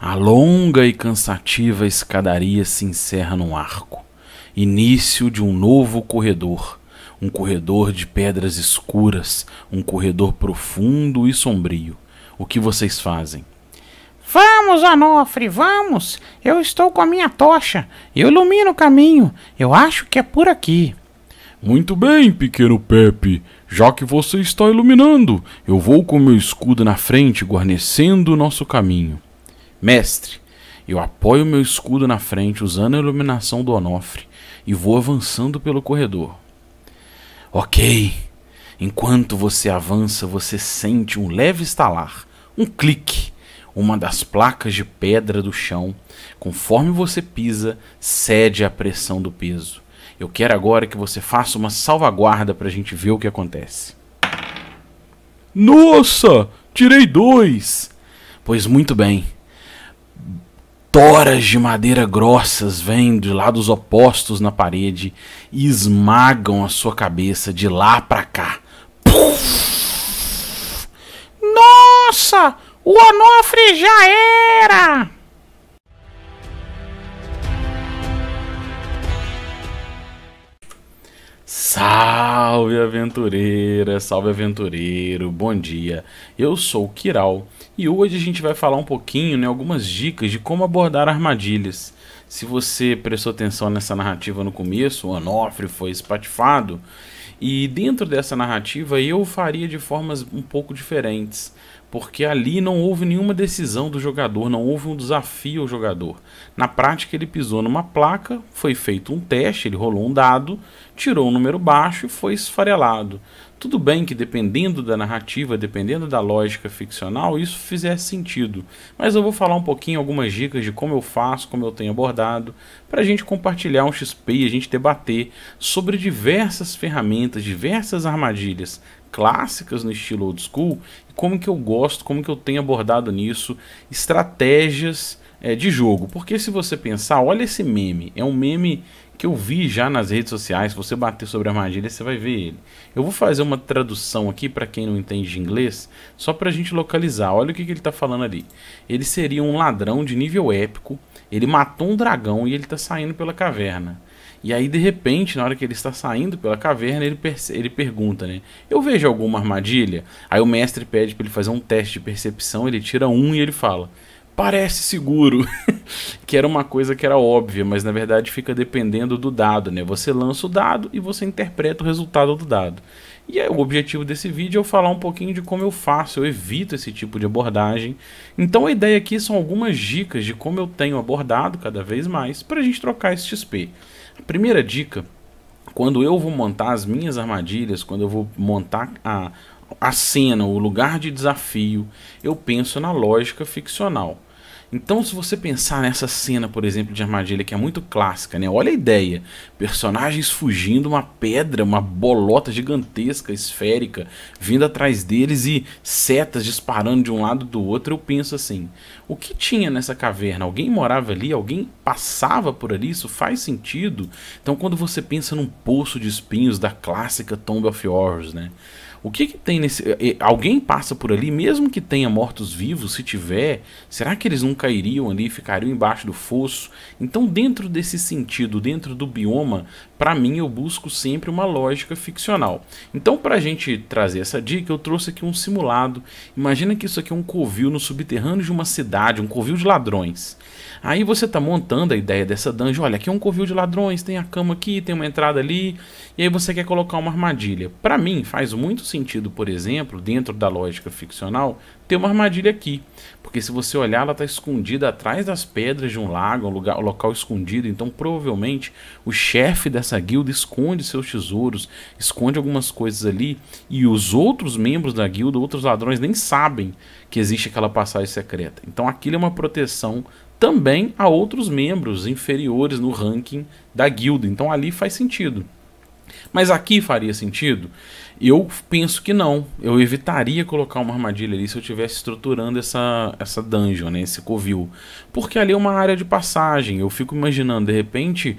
A longa e cansativa escadaria se encerra num arco, início de um novo corredor, um corredor de pedras escuras, um corredor profundo e sombrio. O que vocês fazem? Vamos, Onofre, vamos! Eu estou com a minha tocha. Eu ilumino o caminho. Eu acho que é por aqui. Muito bem, pequeno Pepe. Já que você está iluminando, eu vou com meu escudo na frente, guarnecendo o nosso caminho. Mestre, eu apoio meu escudo na frente usando a iluminação do Onofre e vou avançando pelo corredor. Ok. Enquanto você avança, você sente um leve estalar, um clique. Uma das placas de pedra do chão, conforme você pisa, cede à pressão do peso. Eu quero agora que você faça uma salvaguarda para a gente ver o que acontece. Nossa! Tirei 2! Pois muito bem. Toras de madeira grossas vêm de lados opostos na parede e esmagam a sua cabeça de lá para cá. Puff! Nossa! O Onofre já era! Salve aventureira, salve aventureiro, bom dia. Eu sou o Kiral e hoje a gente vai falar um pouquinho, né, algumas dicas de como abordar armadilhas. Se você prestou atenção nessa narrativa no começo, o Onofre foi espatifado e dentro dessa narrativa eu faria de formas um pouco diferentes. Porque ali não houve nenhuma decisão do jogador, não houve um desafio ao jogador. Na prática ele pisou numa placa, foi feito um teste, ele rolou um dado, tirou um número baixo e foi esfarelado. Tudo bem que dependendo da narrativa, dependendo da lógica ficcional, isso fizesse sentido. Mas eu vou falar um pouquinho, algumas dicas de como eu faço, como eu tenho abordado, para a gente compartilhar um XP e a gente debater sobre diversas ferramentas, diversas armadilhas clássicas no estilo old school, e como que eu gosto, como que eu tenho abordado nisso, estratégias de jogo. Porque se você pensar, olha esse meme, é um meme que eu vi já nas redes sociais. Se você bater sobre armadilha, você vai ver ele. Eu vou fazer uma tradução aqui para quem não entende de inglês, só para a gente localizar. Olha o que ele está falando ali. Ele seria um ladrão de nível épico, ele matou um dragão e ele está saindo pela caverna. E aí, de repente, na hora que ele está saindo pela caverna, ele pergunta, né? Eu vejo alguma armadilha? Aí o mestre pede para ele fazer um teste de percepção, ele tira 1 e ele fala, parece seguro. Que era uma coisa que era óbvia, mas na verdade fica dependendo do dado, né? Você lança o dado e você interpreta o resultado do dado. E aí, o objetivo desse vídeo é eu falar um pouquinho de como eu faço, eu evito esse tipo de abordagem. Então a ideia aqui são algumas dicas de como eu tenho abordado cada vez mais para a gente trocar esse XP. A primeira dica, quando eu vou montar as minhas armadilhas, quando eu vou montar a cena, o lugar de desafio, eu penso na lógica ficcional. Então, se você pensar nessa cena, por exemplo, de armadilha, que é muito clássica, né? Olha a ideia, personagens fugindo, uma pedra, uma bolota gigantesca, esférica, vindo atrás deles e setas disparando de um lado do outro. Eu penso assim, o que tinha nessa caverna? Alguém morava ali? Alguém passava por ali? Isso faz sentido? Então, quando você pensa num poço de espinhos da clássica Tomb of Horrors, né? O que tem nesse... Alguém passa por ali, mesmo que tenha mortos-vivos, se tiver, será que eles não cairiam ali, ficariam embaixo do fosso? Então, dentro desse sentido, dentro do bioma, para mim eu busco sempre uma lógica ficcional. Então, para a gente trazer essa dica, eu trouxe aqui um simulado. Imagina que isso aqui é um covil no subterrâneo de uma cidade, um covil de ladrões. Aí você está montando a ideia dessa dungeon, olha, aqui é um covil de ladrões, tem a cama aqui, tem uma entrada ali, e aí você quer colocar uma armadilha. Para mim, faz muito sentido, por exemplo, dentro da lógica ficcional, ter uma armadilha aqui. Porque se você olhar, ela está escondida atrás das pedras de um lago, um local escondido, então provavelmente o chefe dessa guilda esconde seus tesouros, esconde algumas coisas ali, e os outros membros da guilda, outros ladrões, nem sabem que existe aquela passagem secreta. Então aquilo é uma proteção também a outros membros inferiores no ranking da guilda. Então ali faz sentido. Mas aqui faria sentido? Eu penso que não. Eu evitaria colocar uma armadilha ali se eu estivesse estruturando essa dungeon, né? Esse covil. Porque ali é uma área de passagem. Eu fico imaginando, de repente,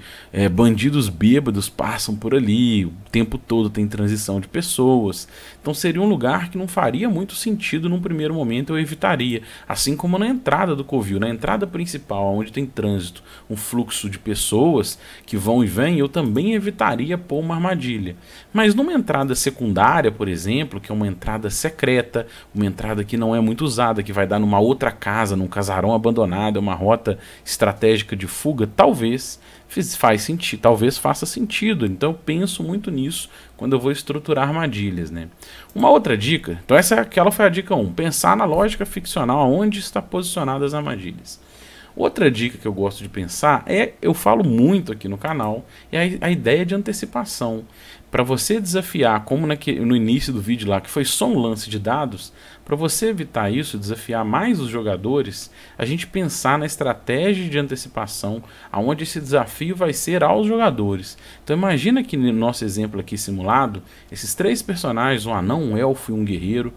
bandidos bêbados passam por ali. O tempo todo tem transição de pessoas. Então seria um lugar que não faria muito sentido num primeiro momento. Eu evitaria. Assim como na entrada do covil. Na entrada principal, onde tem trânsito, um fluxo de pessoas que vão e vêm, eu também evitaria pôr uma armadilha. Mas numa entrada secundária, por exemplo, que é uma entrada secreta, uma entrada que não é muito usada, que vai dar numa outra casa, num casarão abandonado, uma rota estratégica de fuga, talvez faça sentido. Então eu penso muito nisso quando eu vou estruturar armadilhas, né? Uma outra dica, então aquela foi a dica 1, pensar na lógica ficcional, onde está posicionadas as armadilhas. Outra dica que eu gosto de pensar eu falo muito aqui no canal, é a ideia de antecipação. Para você desafiar, como no início do vídeo lá, que foi só um lance de dados, para você evitar isso, desafiar mais os jogadores, a gente pensar na estratégia de antecipação, aonde esse desafio vai ser aos jogadores. Então imagina que no nosso exemplo aqui simulado, esses 3 personagens, um anão, um elfo e um guerreiro,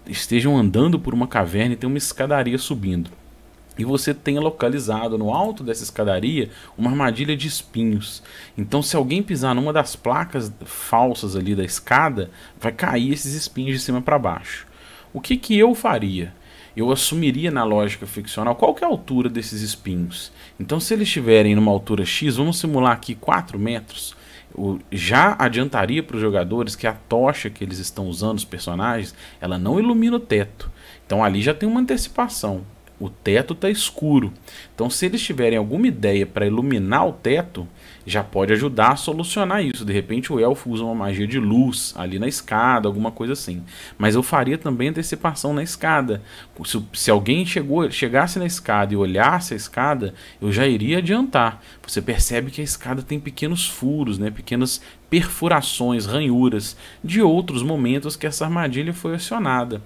estejam andando por uma caverna e tem uma escadaria subindo. E você tenha localizado no alto dessa escadaria uma armadilha de espinhos. Então se alguém pisar numa das placas falsas ali da escada, vai cair esses espinhos de cima para baixo. O que eu faria? Eu assumiria na lógica ficcional qual que é a altura desses espinhos. Então se eles estiverem numa altura X, vamos simular aqui 4 metros, eu já adiantaria para os jogadores que a tocha que eles estão usando, os personagens, ela não ilumina o teto. Então ali já tem uma antecipação. O teto está escuro. Então se eles tiverem alguma ideia para iluminar o teto, já pode ajudar a solucionar isso. De repente o elfo usa uma magia de luz ali na escada, alguma coisa assim. Mas eu faria também antecipação na escada. Se alguém chegasse na escada e olhasse a escada, eu já iria adiantar. Você percebe que a escada tem pequenos furos, né? Pequenas perfurações, ranhuras de outros momentos que essa armadilha foi acionada.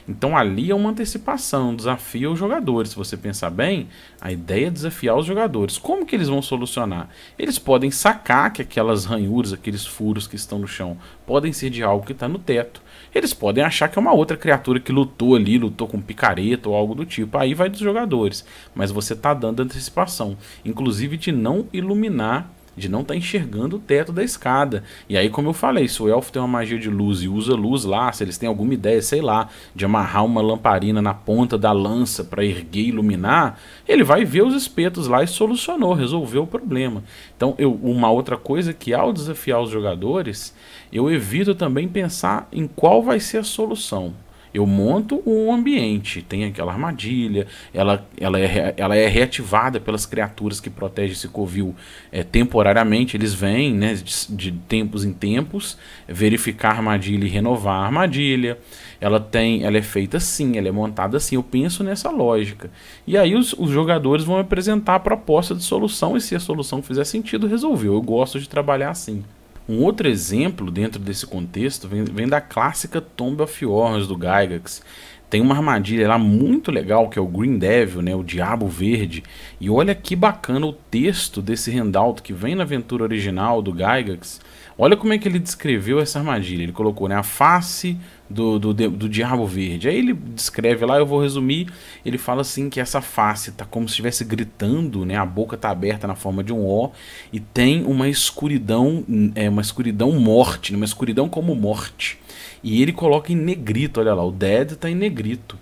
Então ali é uma antecipação, um desafio aos jogadores. Se você pensar bem, a ideia é desafiar os jogadores. Como que eles vão solucionar? Eles podem sacar que aquelas ranhuras, aqueles furos que estão no chão, podem ser de algo que está no teto. Eles podem achar que é uma outra criatura que lutou ali, lutou com picareta ou algo do tipo. Aí vai dos jogadores. Mas você está dando antecipação, inclusive de não iluminar, de não estar enxergando o teto da escada. E aí, como eu falei, se o elfo tem uma magia de luz e usa luz lá, se eles têm alguma ideia, sei lá, de amarrar uma lamparina na ponta da lança para erguer e iluminar, ele vai ver os espetos lá e solucionou, resolveu o problema. Então, uma outra coisa que ao desafiar os jogadores, eu evito também pensar em qual vai ser a solução. Eu monto um ambiente, tem aquela armadilha, ela é reativada pelas criaturas que protegem esse covil temporariamente. Eles vêm, né, de tempos em tempos, verificar a armadilha e renovar a armadilha. Ela é feita assim, ela é montada assim. Eu penso nessa lógica. E aí os jogadores vão apresentar a proposta de solução, e se a solução fizer sentido, resolveu. Eu gosto de trabalhar assim. Um outro exemplo dentro desse contexto vem da clássica Tomb of Horrors do Gygax. Tem uma armadilha lá muito legal, que é o Green Devil, né, o Diabo Verde. E olha que bacana o texto desse handout que vem na aventura original do Gygax. Olha como é que ele descreveu essa armadilha. Ele colocou, né, a face do Diabo Verde. Aí ele descreve lá, eu vou resumir. Ele fala assim que essa face tá como se estivesse gritando, né, a boca tá aberta na forma de um O, e tem uma escuridão morte, uma escuridão como morte. E ele coloca em negrito, olha lá, o Dead tá em negrito.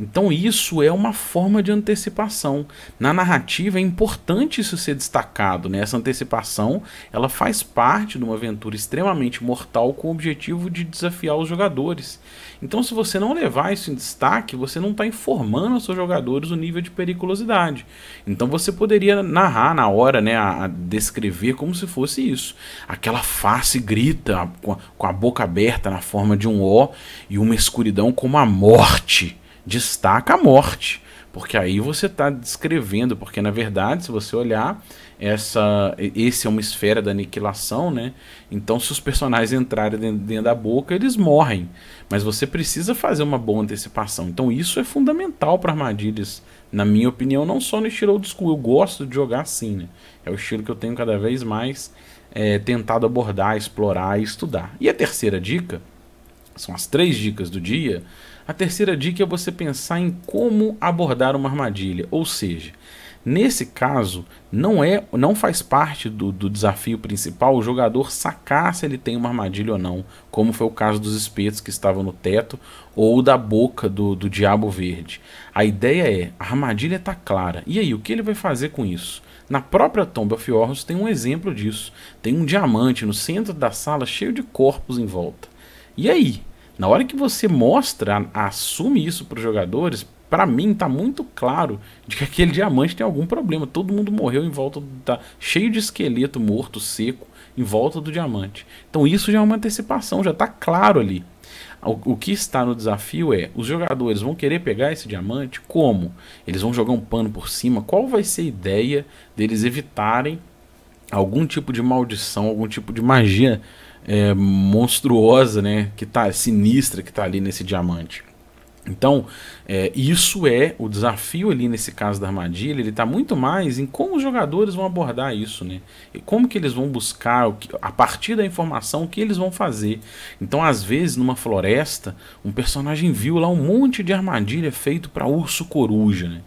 Então isso é uma forma de antecipação. Na narrativa é importante isso ser destacado, né? Essa antecipação, ela faz parte de uma aventura extremamente mortal com o objetivo de desafiar os jogadores. Então se você não levar isso em destaque, você não está informando aos seus jogadores o nível de periculosidade. Então você poderia narrar na hora, né, a descrever como se fosse isso. Aquela face grita com a boca aberta na forma de um O e uma escuridão como a morte. Destaca a morte, porque aí você está descrevendo, porque na verdade, se você olhar, esse é uma esfera da aniquilação, né? Então se os personagens entrarem dentro da boca, eles morrem, mas você precisa fazer uma boa antecipação. Então isso é fundamental para armadilhas, na minha opinião, não só no estilo old school. Eu gosto de jogar assim, né? É o estilo que eu tenho cada vez mais tentado abordar, explorar e estudar. E a terceira dica São as 3 dicas do dia. A terceira dica é você pensar em como abordar uma armadilha, ou seja, nesse caso, não faz parte do desafio principal o jogador sacar se ele tem uma armadilha ou não, como foi o caso dos espetos que estavam no teto ou da boca do Diabo Verde. A ideia é, a armadilha está clara, e aí, o que ele vai fazer com isso? Na própria Tomb of Horrors tem um exemplo disso, tem um diamante no centro da sala cheio de corpos em volta. E aí? Na hora que você mostra, assume isso para os jogadores, para mim tá muito claro de que aquele diamante tem algum problema. Todo mundo morreu em volta, tá cheio de esqueleto morto, seco, em volta do diamante. Então isso já é uma antecipação, já tá claro ali. O que está no desafio é, os jogadores vão querer pegar esse diamante? Como? Eles vão jogar um pano por cima? Qual vai ser a ideia deles evitarem algum tipo de maldição, algum tipo de magia monstruosa, né, que tá sinistra, que tá ali nesse diamante? Então, isso é o desafio ali nesse caso da armadilha, ele está muito mais em como os jogadores vão abordar isso, né? E como que eles vão buscar, a partir da informação, o que eles vão fazer. Então, às vezes, numa floresta, um personagem viu lá um monte de armadilha feito para urso coruja, né?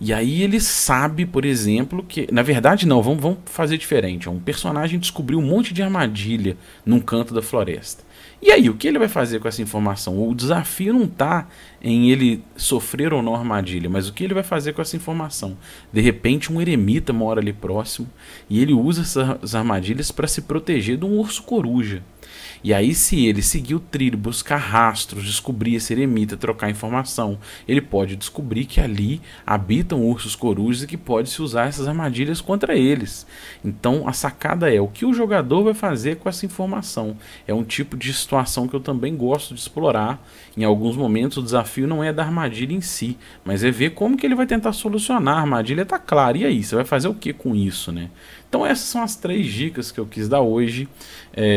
E aí ele sabe, por exemplo, que... Na verdade não, vamos fazer diferente. Um personagem descobriu um monte de armadilha num canto da floresta. E aí, o que ele vai fazer com essa informação? O desafio não está em ele sofrer ou não armadilha, mas o que ele vai fazer com essa informação? De repente um eremita mora ali próximo e ele usa essas armadilhas para se proteger de um urso coruja. E aí, se ele seguir o trilho, buscar rastros, descobrir esse eremita, trocar informação, ele pode descobrir que ali habitam ursos corujas e que pode-se usar essas armadilhas contra eles. Então, a sacada é o que o jogador vai fazer com essa informação. É um tipo de situação que eu também gosto de explorar. Em alguns momentos, o desafio não é da armadilha em si, mas é ver como que ele vai tentar solucionar. A armadilha está clara. E aí, você vai fazer o que com isso, né? Então essas são as 3 dicas que eu quis dar hoje.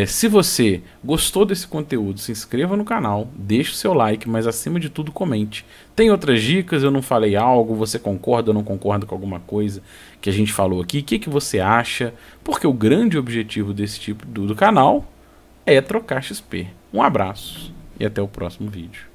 Se você gostou desse conteúdo, se inscreva no canal, deixe o seu like, mas acima de tudo comente. Tem outras dicas, eu não falei algo, você concorda ou não concorda com alguma coisa que a gente falou aqui? O que você acha? Porque o grande objetivo desse tipo do canal é trocar XP. Um abraço e até o próximo vídeo.